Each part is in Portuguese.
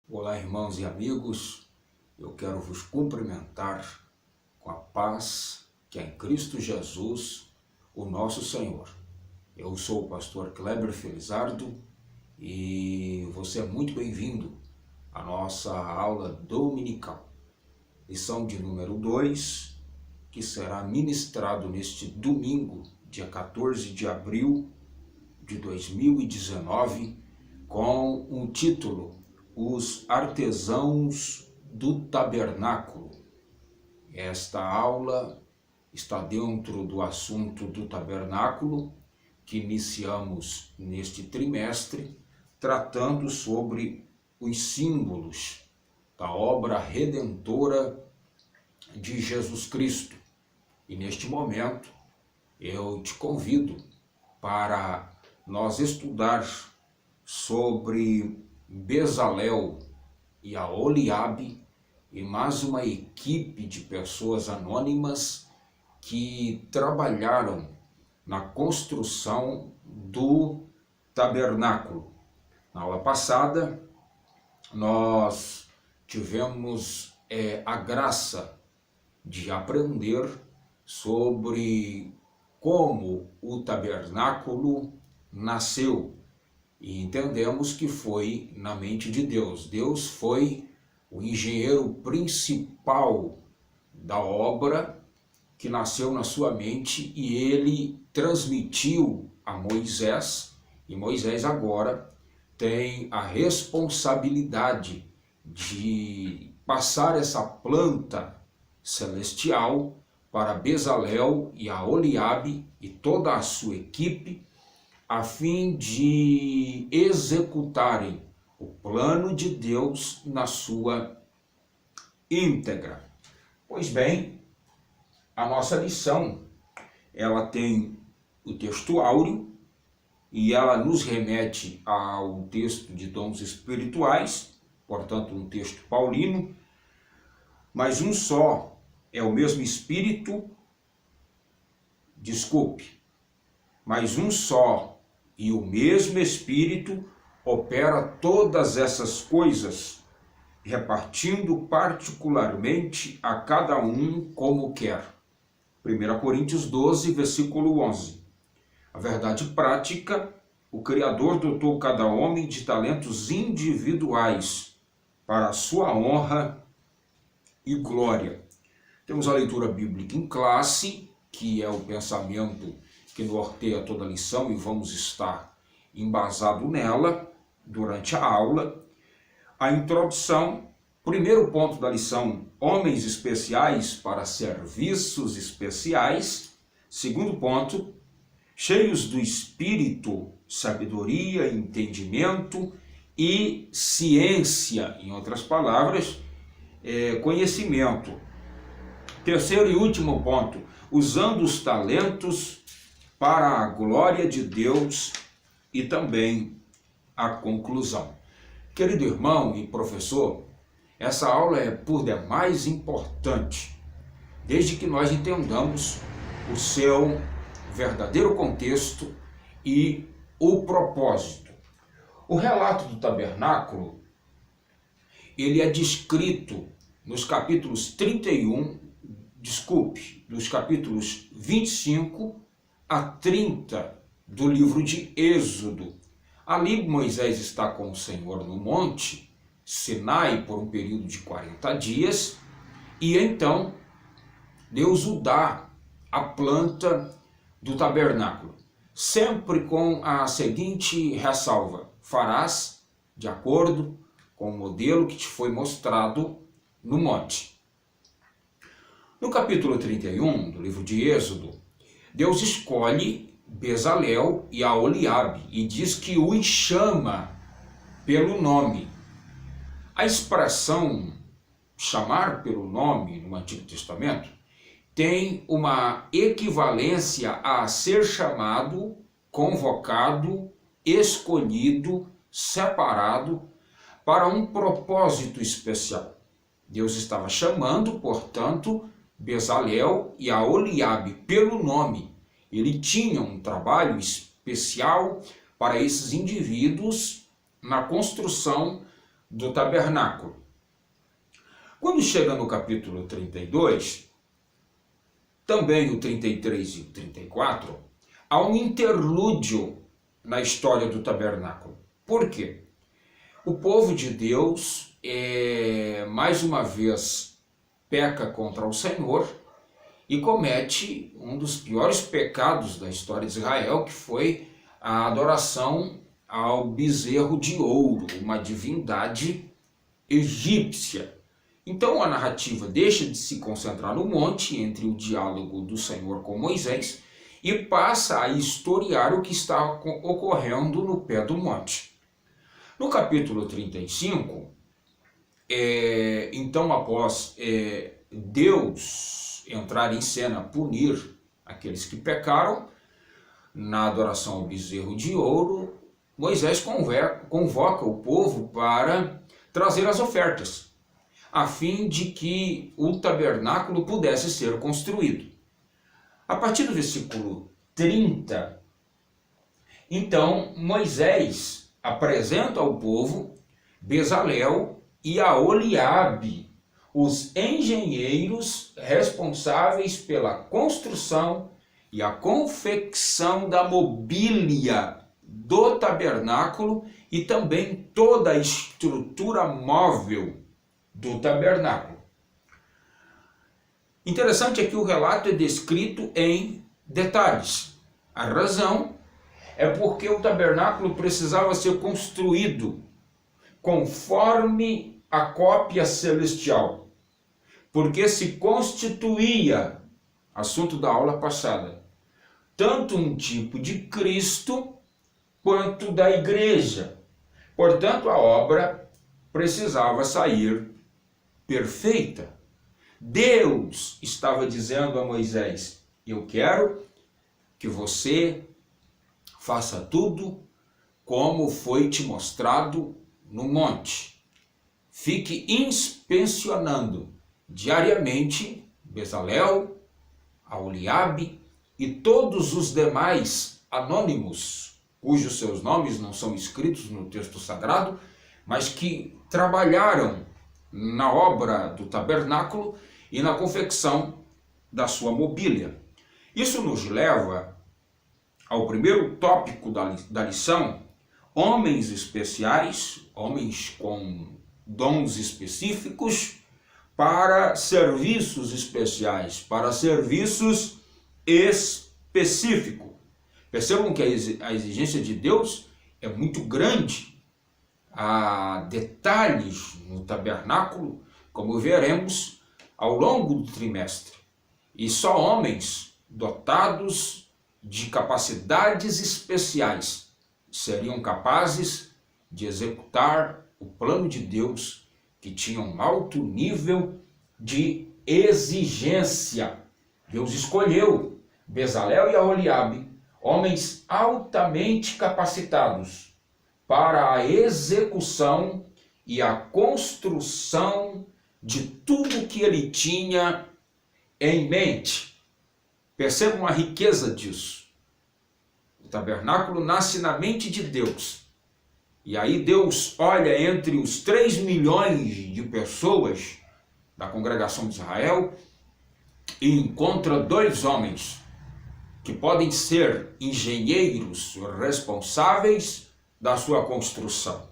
Olá, irmãos e amigos, eu quero vos cumprimentar com a paz que é em Cristo Jesus, o nosso Senhor. Eu sou o pastor Kleber Felizardo e você é muito bem-vindo à nossa aula dominical. Lição de número 2, que será ministrado neste domingo, dia 14 de abril de 2019, com um título: Os artesãos do tabernáculo. Esta aula está dentro do assunto do tabernáculo que iniciamos neste trimestre, tratando sobre os símbolos da obra redentora de Jesus Cristo. E neste momento eu te convido para nós estudar sobre Bezalel e Aholiabe e mais uma equipe de pessoas anônimas que trabalharam na construção do tabernáculo. Na aula passada, nós tivemos a graça de aprender sobre como o tabernáculo nasceu. E entendemos que foi na mente de Deus. Deus foi o engenheiro principal da obra que nasceu na sua mente e ele transmitiu a Moisés. E Moisés agora tem a responsabilidade de passar essa planta celestial para Bezalel e Aholiabe e toda a sua equipe, a fim de executarem o plano de Deus na sua íntegra. Pois bem, a nossa lição, ela tem o texto áureo e ela nos remete ao texto de dons espirituais, portanto um texto paulino, mas um só é o mesmo Espírito, mas um só e o mesmo Espírito opera todas essas coisas, repartindo particularmente a cada um como quer. 1 Coríntios 12, versículo 11. A verdade prática, o Criador dotou cada homem de talentos individuais para a sua honra e glória. Temos a leitura bíblica em classe, que é o pensamento que norteia toda a lição e vamos estar embasado nela durante a aula. A introdução, primeiro ponto da lição, homens especiais para serviços especiais. Segundo ponto, cheios do Espírito, sabedoria, entendimento e ciência, em outras palavras, conhecimento. Terceiro e último ponto, usando os talentos para a glória de Deus e também a conclusão. Querido irmão e professor, essa aula é por demais importante, desde que nós entendamos o seu verdadeiro contexto e o propósito. O relato do tabernáculo, ele é descrito nos capítulos 25 a 30 do livro de Êxodo. Ali Moisés está com o Senhor no monte Sinai por um período de 40 dias e então Deus o dá a planta do tabernáculo, sempre com a seguinte ressalva: farás de acordo com o modelo que te foi mostrado no monte. No capítulo 31 do livro de Êxodo, Deus escolhe Bezalel e Aholiabe e diz que os chama pelo nome. A expressão chamar pelo nome no Antigo Testamento tem uma equivalência a ser chamado, convocado, escolhido, separado para um propósito especial. Deus estava chamando, portanto, Bezalel e Aholiabe pelo nome. Ele tinha um trabalho especial para esses indivíduos na construção do tabernáculo. Quando chega no capítulo 32, também o 33 e o 34, há um interlúdio na história do tabernáculo. Por quê? O povo de Deus, mais uma vez, peca contra o Senhor e comete um dos piores pecados da história de Israel, que foi a adoração ao bezerro de ouro, uma divindade egípcia. Então a narrativa deixa de se concentrar no monte, entre o diálogo do Senhor com Moisés, e passa a historiar o que está ocorrendo no pé do monte. No capítulo 35, então após Deus entrar em cena, punir aqueles que pecaram na adoração ao bezerro de ouro, Moisés convoca o povo para trazer as ofertas, a fim de que o tabernáculo pudesse ser construído. A partir do versículo 30, então Moisés apresenta ao povo Bezalel e Aholiabe, os engenheiros responsáveis pela construção e a confecção da mobília do tabernáculo e também toda a estrutura móvel do tabernáculo. Interessante é que o relato é descrito em detalhes. A razão é porque o tabernáculo precisava ser construído conforme a cópia celestial, porque se constituía, assunto da aula passada, tanto um tipo de Cristo quanto da igreja. Portanto, a obra precisava sair perfeita. Deus estava dizendo a Moisés: eu quero que você faça tudo como foi te mostrado no monte. Fique inspecionando diariamente Bezalel, Aholiabe e todos os demais anônimos, cujos seus nomes não são escritos no texto sagrado, mas que trabalharam na obra do tabernáculo e na confecção da sua mobília. Isso nos leva ao primeiro tópico da lição: homens especiais, homens com dons específicos para serviços especiais, para serviços específicos. Percebam que a exigência de Deus é muito grande. Há detalhes no tabernáculo, como veremos ao longo do trimestre. E só homens dotados de capacidades especiais seriam capazes de executar o plano de Deus, que tinha um alto nível de exigência. Deus escolheu Bezalel e Aholiabe, homens altamente capacitados para a execução e a construção de tudo que ele tinha em mente. Percebam a riqueza disso. O tabernáculo nasce na mente de Deus. E aí Deus olha entre os 3 milhões de pessoas da congregação de Israel e encontra 2 homens que podem ser engenheiros responsáveis da sua construção.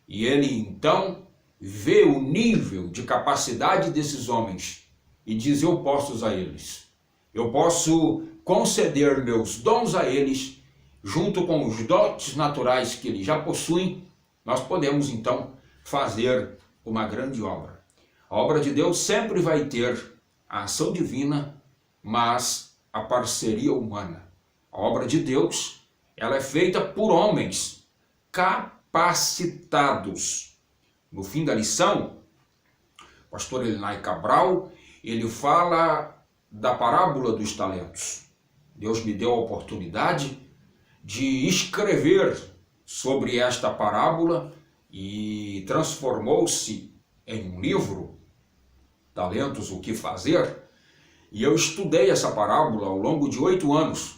E ele então vê o nível de capacidade desses homens e diz: eu posso usar eles. Eu posso conceder meus dons a eles, junto com os dotes naturais que eles já possuem. Nós podemos então fazer uma grande obra. A obra de Deus sempre vai ter a ação divina, mas a parceria humana. A obra de Deus, ela é feita por homens capacitados. No fim da lição, o pastor Elinay Cabral, ele fala da parábola dos talentos. Deus me deu a oportunidade de escrever sobre esta parábola e transformou-se em um livro, Talentos, o que fazer? E eu estudei essa parábola ao longo de 8 anos.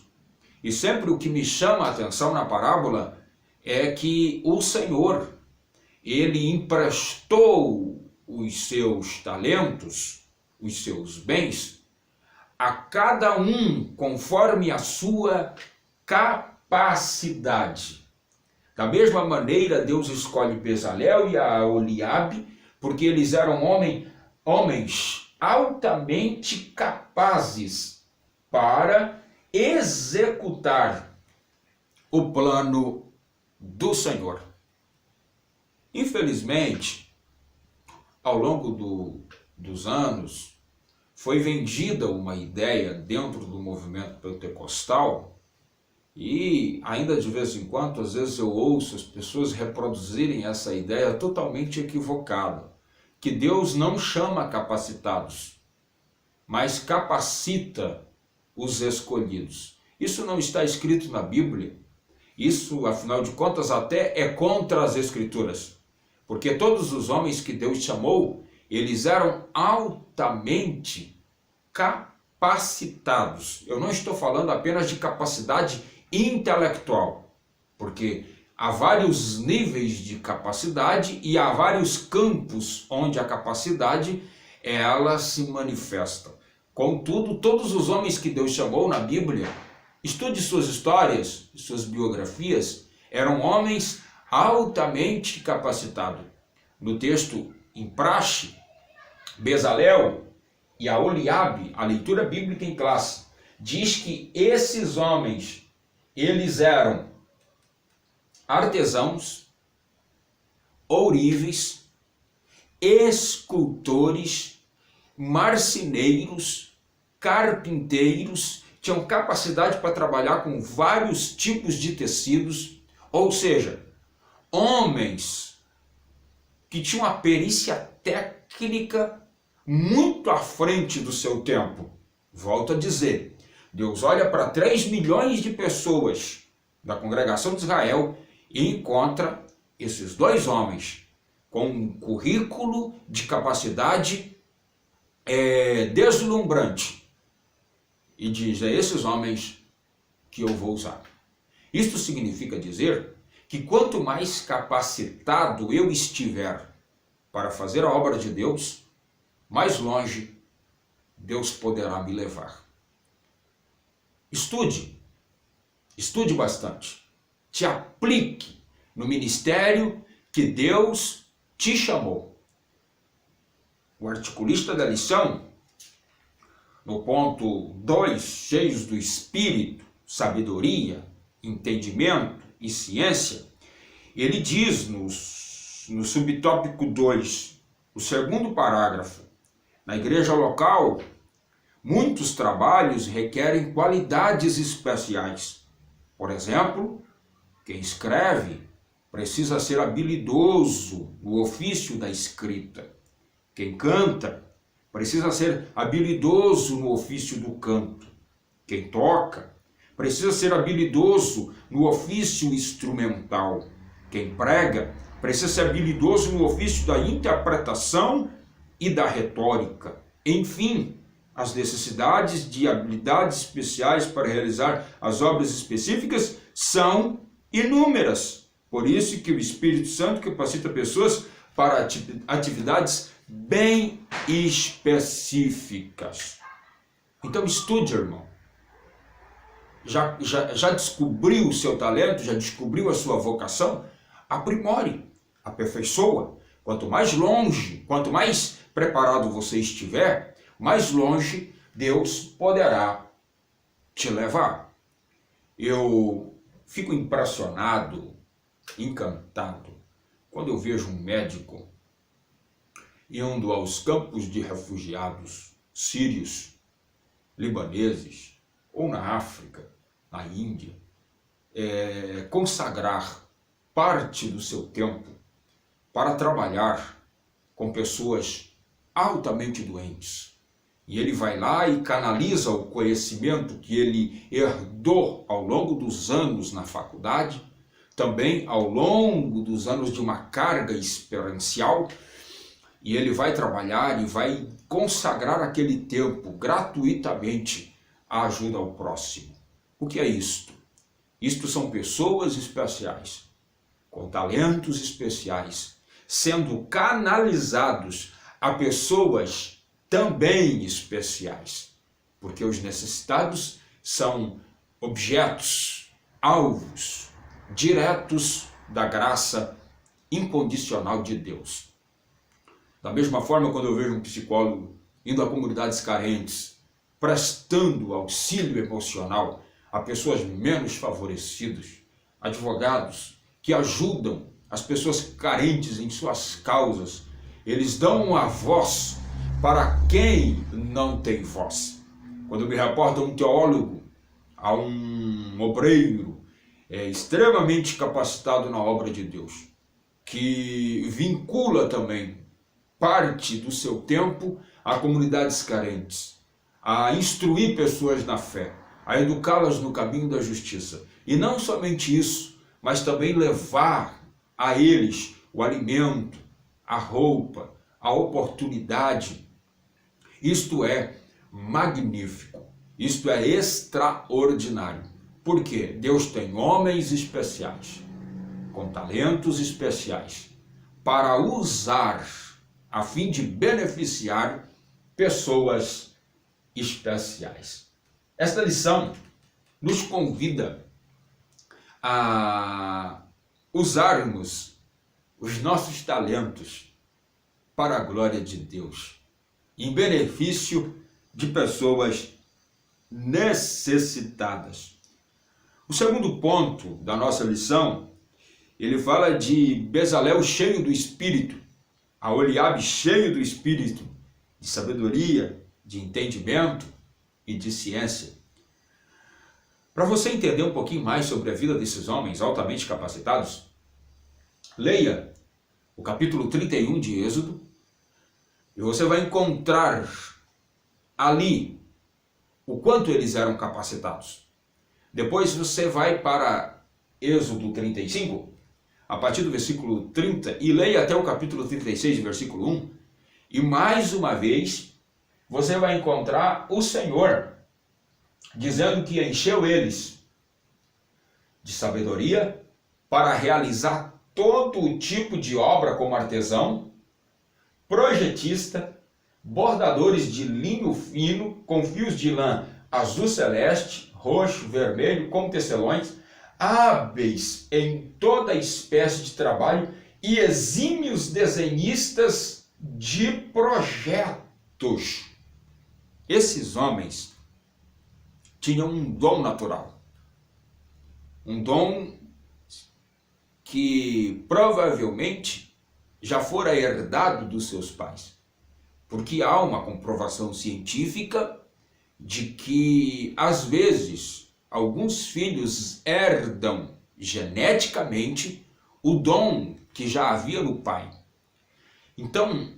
E sempre o que me chama a atenção na parábola é que o Senhor, ele emprestou os seus talentos, os seus bens, a cada um conforme a sua capacidade. Da mesma maneira, Deus escolhe Bezalel e a Oliabe, porque eles eram homens altamente capazes para executar o plano do Senhor. Infelizmente, ao longo dos anos, foi vendida uma ideia dentro do movimento pentecostal, e ainda de vez em quando, às vezes eu ouço as pessoas reproduzirem essa ideia totalmente equivocada, que Deus não chama capacitados, mas capacita os escolhidos. Isso não está escrito na Bíblia. Isso, afinal de contas, até é contra as Escrituras, porque todos os homens que Deus chamou, eles eram altamente capacitados. Eu não estou falando apenas de capacidade intelectual, porque há vários níveis de capacidade e há vários campos onde a capacidade ela se manifesta. Contudo, todos os homens que Deus chamou na Bíblia, estude suas histórias, suas biografias, eram homens altamente capacitados. No texto em praxe, Bezalel e a Oliabe, a leitura bíblica em classe, diz que esses homens, eles eram artesãos, ourives, escultores, marceneiros, carpinteiros, tinham capacidade para trabalhar com vários tipos de tecidos, ou seja, homens que tinham uma perícia técnica muito à frente do seu tempo. Volto a dizer, Deus olha para 3 milhões de pessoas da congregação de Israel e encontra esses 2 homens com um currículo de capacidade deslumbrante. E diz, é esses homens que eu vou usar. Isto significa dizer que quanto mais capacitado eu estiver para fazer a obra de Deus, mais longe Deus poderá me levar. Estude bastante, te aplique no ministério que Deus te chamou. O articulista da lição, no ponto 2, cheios do Espírito, sabedoria, entendimento e ciência, ele diz no subtópico 2, o segundo parágrafo, na igreja local, muitos trabalhos requerem qualidades especiais. Por exemplo, quem escreve precisa ser habilidoso no ofício da escrita. Quem canta precisa ser habilidoso no ofício do canto. Quem toca precisa ser habilidoso no ofício instrumental. Quem prega precisa ser habilidoso no ofício da interpretação e da retórica. Enfim, as necessidades de habilidades especiais para realizar as obras específicas são inúmeras. Por isso que o Espírito Santo capacita pessoas para atividades bem específicas. Então estude, irmão. Já descobriu o seu talento? Já descobriu a sua vocação? Aprimore, aperfeiçoa. Quanto mais longe, quanto mais preparado você estiver, mais longe Deus poderá te levar. Eu fico impressionado, encantado, quando eu vejo um médico indo aos campos de refugiados sírios, libaneses, ou na África, na Índia, consagrar parte do seu tempo para trabalhar com pessoas altamente doentes. E ele vai lá e canaliza o conhecimento que ele herdou ao longo dos anos na faculdade, também ao longo dos anos de uma carga experiencial, e ele vai trabalhar e vai consagrar aquele tempo gratuitamente à ajuda ao próximo. O que é isto? Isto são pessoas especiais, com talentos especiais, sendo canalizados a pessoas também especiais, porque os necessitados são objetos, alvos, diretos da graça incondicional de Deus. Da mesma forma, quando eu vejo um psicólogo indo a comunidades carentes, prestando auxílio emocional a pessoas menos favorecidas, advogados que ajudam as pessoas carentes em suas causas, eles dão uma voz para quem não tem voz. Quando eu me reporto a um teólogo, a um obreiro extremamente capacitado na obra de Deus, que vincula também parte do seu tempo a comunidades carentes, a instruir pessoas na fé, a educá-las no caminho da justiça. E não somente isso, mas também levar a eles o alimento, a roupa, a oportunidade. Isto é magnífico, isto é extraordinário. Por quê? Deus tem homens especiais, com talentos especiais, para usar a fim de beneficiar pessoas especiais. Esta lição nos convida a usarmos os nossos talentos para a glória de Deus, em benefício de pessoas necessitadas. O segundo ponto da nossa lição, ele fala de Bezalel cheio do Espírito, Aholiabe cheio do Espírito, de sabedoria, de entendimento e de ciência. Para você entender um pouquinho mais sobre a vida desses homens altamente capacitados, leia o capítulo 31 de Êxodo e você vai encontrar ali o quanto eles eram capacitados. Depois você vai para Êxodo 35, a partir do versículo 30, e leia até o capítulo 36, versículo 1, e mais uma vez você vai encontrar o Senhor dizendo que encheu eles de sabedoria para realizar todo tipo de obra como artesão, projetista, bordadores de linho fino com fios de lã azul celeste, roxo, vermelho, como tecelões, hábeis em toda espécie de trabalho e exímios desenhistas de projetos. Esses homens tinham um dom natural, um dom que provavelmente já fora herdado dos seus pais, porque há uma comprovação científica de que, às vezes, alguns filhos herdam geneticamente o dom que já havia no pai. Então,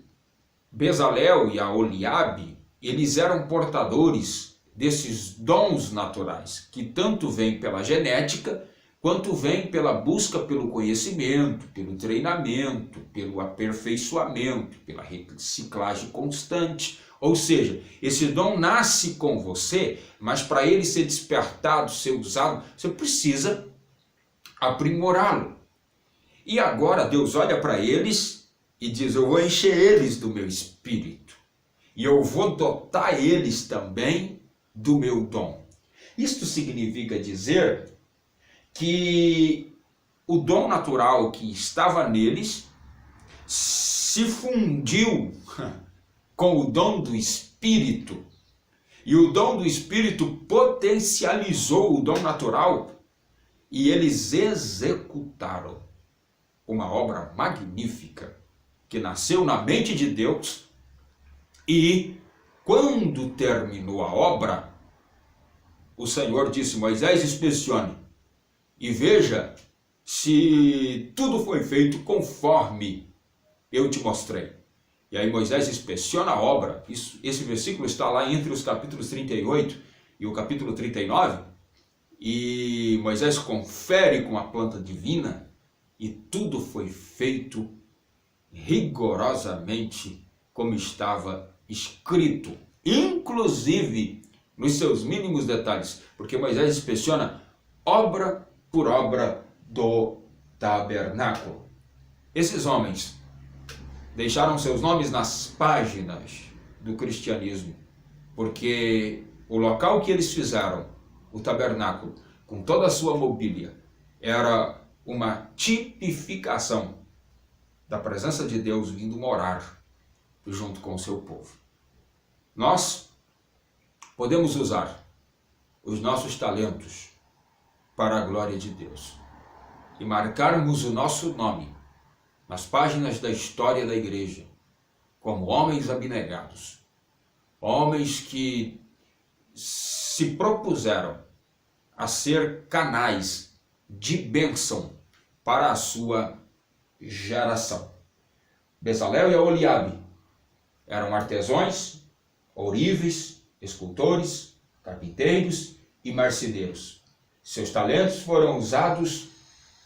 Bezalel e Aholiabe, eles eram portadores desses dons naturais, que tanto vêm pela genética, quanto vêm pela busca pelo conhecimento, pelo treinamento, pelo aperfeiçoamento, pela reciclagem constante. Ou seja, esse dom nasce com você, mas para ele ser despertado, ser usado, você precisa aprimorá-lo. E agora Deus olha para eles e diz: eu vou encher eles do meu espírito, e eu vou dotar eles também do meu dom. Isto significa dizer que o dom natural que estava neles se fundiu com o dom do Espírito, e o dom do Espírito potencializou o dom natural, e eles executaram uma obra magnífica que nasceu na mente de Deus. E quando terminou a obra, o Senhor disse: Moisés, inspecione e veja se tudo foi feito conforme eu te mostrei. E aí Moisés inspeciona a obra. Esse versículo está lá entre os capítulos 38 e o capítulo 39. E Moisés confere com a planta divina e tudo foi feito rigorosamente como estava escrito, inclusive nos seus mínimos detalhes, porque Moisés inspeciona obra por obra do tabernáculo. Esses homens deixaram seus nomes nas páginas do cristianismo, porque o local que eles fizeram, o tabernáculo, com toda a sua mobília, era uma tipificação da presença de Deus vindo morar junto com o seu povo. Nós podemos usar os nossos talentos para a glória de Deus e marcarmos o nosso nome nas páginas da história da igreja como homens abnegados, homens que se propuseram a ser canais de bênção para a sua geração. Bezalel e Aholiabe eram artesãos, ourives, escultores, carpinteiros e marceneiros. Seus talentos foram usados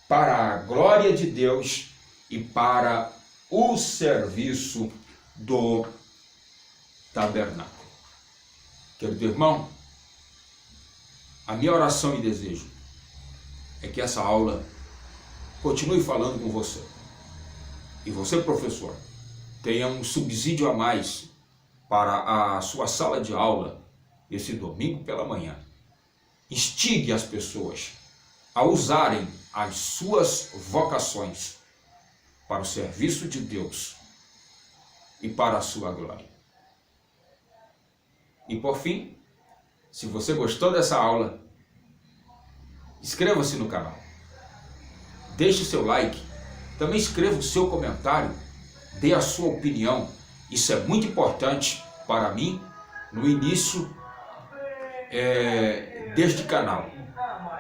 para a glória de Deus e para o serviço do tabernáculo. Querido irmão, a minha oração e desejo é que essa aula continue falando com você. E você, professor, tenha um subsídio a mais para a sua sala de aula esse domingo pela manhã. Instigue as pessoas a usarem as suas vocações para o serviço de Deus e para a sua glória. E por fim, se você gostou dessa aula, inscreva-se no canal, deixe o seu like, também escreva o seu comentário, dê a sua opinião. Isso é muito importante para mim no início deste canal.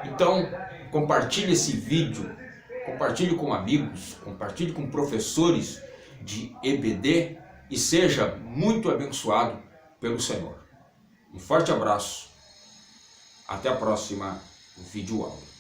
Então, compartilhe esse vídeo, compartilhe com amigos, compartilhe com professores de EBD e seja muito abençoado pelo Senhor. Um forte abraço. Até a próxima videoaula.